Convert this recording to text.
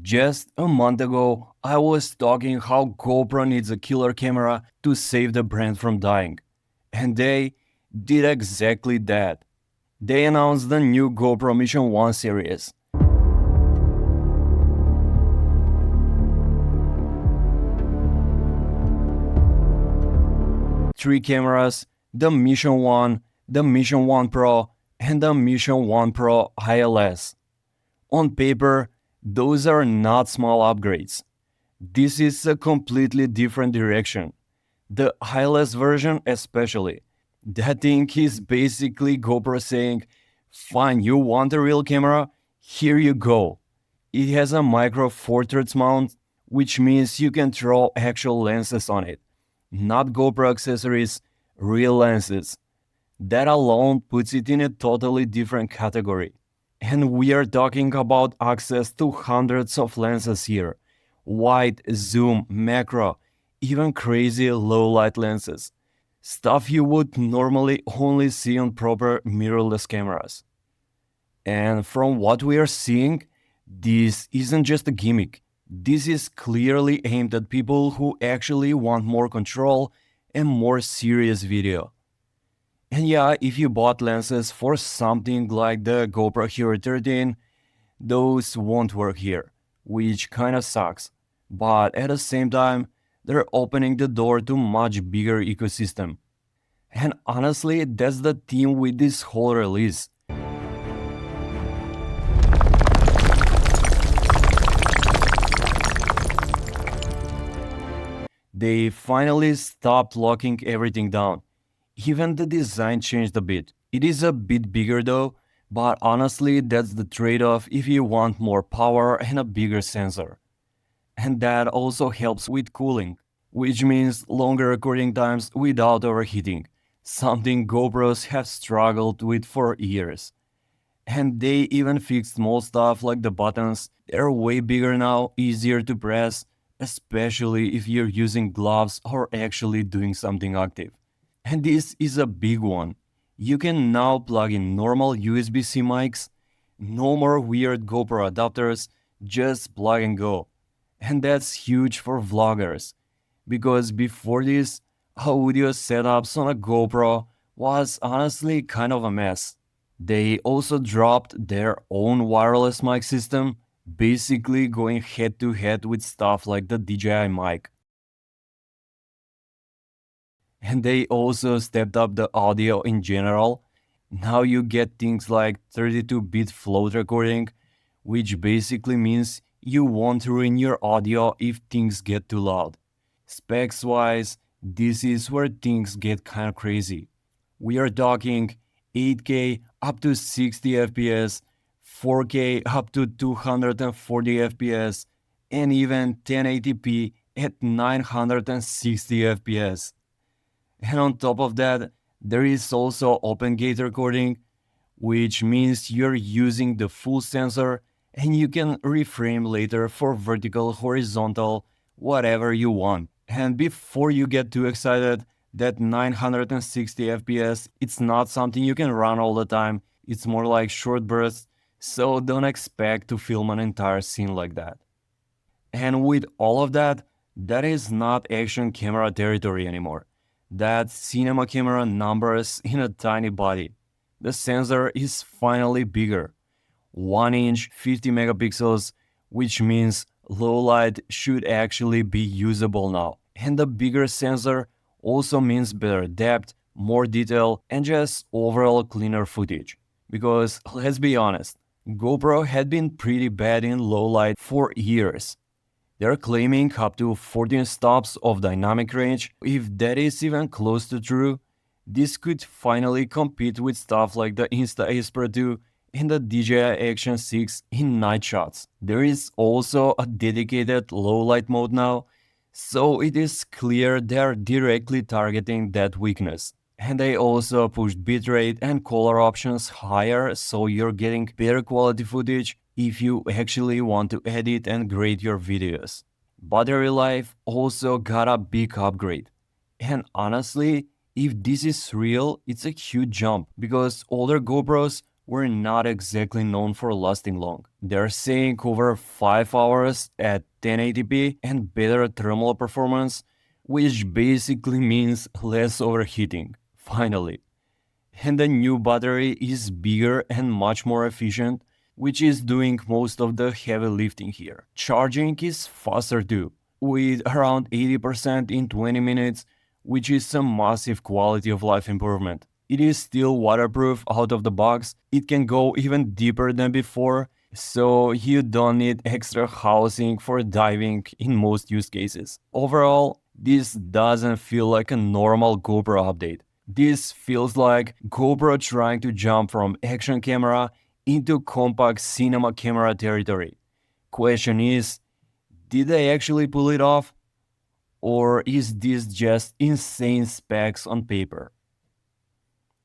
Just a month ago, I was talking how GoPro needs a killer camera to save the brand from dying. And they did exactly that. They announced the new GoPro Mission 1 series. Three cameras, the Mission 1, the Mission 1 Pro, and the Mission 1 Pro ILS. On paper, those are not small upgrades. This is a completely different direction. The ILS version especially. That thing is basically GoPro saying, fine, you want a real camera? Here you go. It has a micro four thirds mount, which means you can throw actual lenses on it. Not GoPro accessories, real lenses. That alone puts it in a totally different category. And we are talking about access to hundreds of lenses here. Wide, zoom, macro, even crazy low light lenses. Stuff you would normally only see on proper mirrorless cameras. And from what we are seeing, this isn't just a gimmick. This is clearly aimed at people who actually want more control and more serious video. And yeah, if you bought lenses for something like the GoPro Hero 13, those won't work here, which kinda sucks. But at the same time, they're opening the door to much bigger ecosystem. And honestly, that's the theme with this whole release. They finally stopped locking everything down. Even the design changed a bit. It is a bit bigger though, but honestly that's the trade-off if you want more power and a bigger sensor. And that also helps with cooling, which means longer recording times without overheating, something GoPros have struggled with for years. And they even fixed small stuff like the buttons. They're way bigger now, easier to press, especially if you're using gloves or actually doing something active. And this is a big one. You can now plug in normal USB-C mics, no more weird GoPro adapters, just plug and go. And that's huge for vloggers, because before this, audio setups on a GoPro was honestly kind of a mess. They also dropped their own wireless mic system, basically going head to head with stuff like the DJI mic. And they also stepped up the audio in general. Now you get things like 32-bit float recording, which basically means you won't ruin your audio if things get too loud. Specs wise, this is where things get kinda crazy. We are talking 8K up to 60 FPS, 4K up to 240 FPS, and even 1080p at 960 FPS. And on top of that, there is also open gate recording, which means you're using the full sensor and you can reframe later for vertical, horizontal, whatever you want. And before you get too excited, that 960 FPS, it's not something you can run all the time. It's more like short bursts, so don't expect to film an entire scene like that. And with all of that, that is not action camera territory anymore. That's cinema camera numbers in a tiny body. The sensor is finally bigger. 1 inch, 50 megapixels, which means low light should actually be usable now. And the bigger sensor also means better depth, more detail, and just overall cleaner footage. Because let's be honest, GoPro had been pretty bad in low light for years. They're claiming up to 14 stops of dynamic range. If that is even close to true, this could finally compete with stuff like the Insta-Ace Pro 2 and the DJI Action 6 in night shots. There is also a dedicated low light mode now, so it is clear they're directly targeting that weakness. And they also pushed bitrate and color options higher, so you're getting better quality footage if you actually want to edit and grade your videos. Battery life also got a big upgrade. And honestly, if this is real, it's a huge jump because older GoPros were not exactly known for lasting long. They're saying over 5 hours at 1080p and better thermal performance, which basically means less overheating. Finally. And the new battery is bigger and much more efficient, which is doing most of the heavy lifting here. Charging is faster too, with around 80% in 20 minutes, which is a massive quality of life improvement. It is still waterproof out of the box, it can go even deeper than before, so you don't need extra housing for diving in most use cases. Overall, this doesn't feel like a normal GoPro update. This feels like GoPro trying to jump from action camera into compact cinema camera territory. Question is, did they actually pull it off? Or is this just insane specs on paper?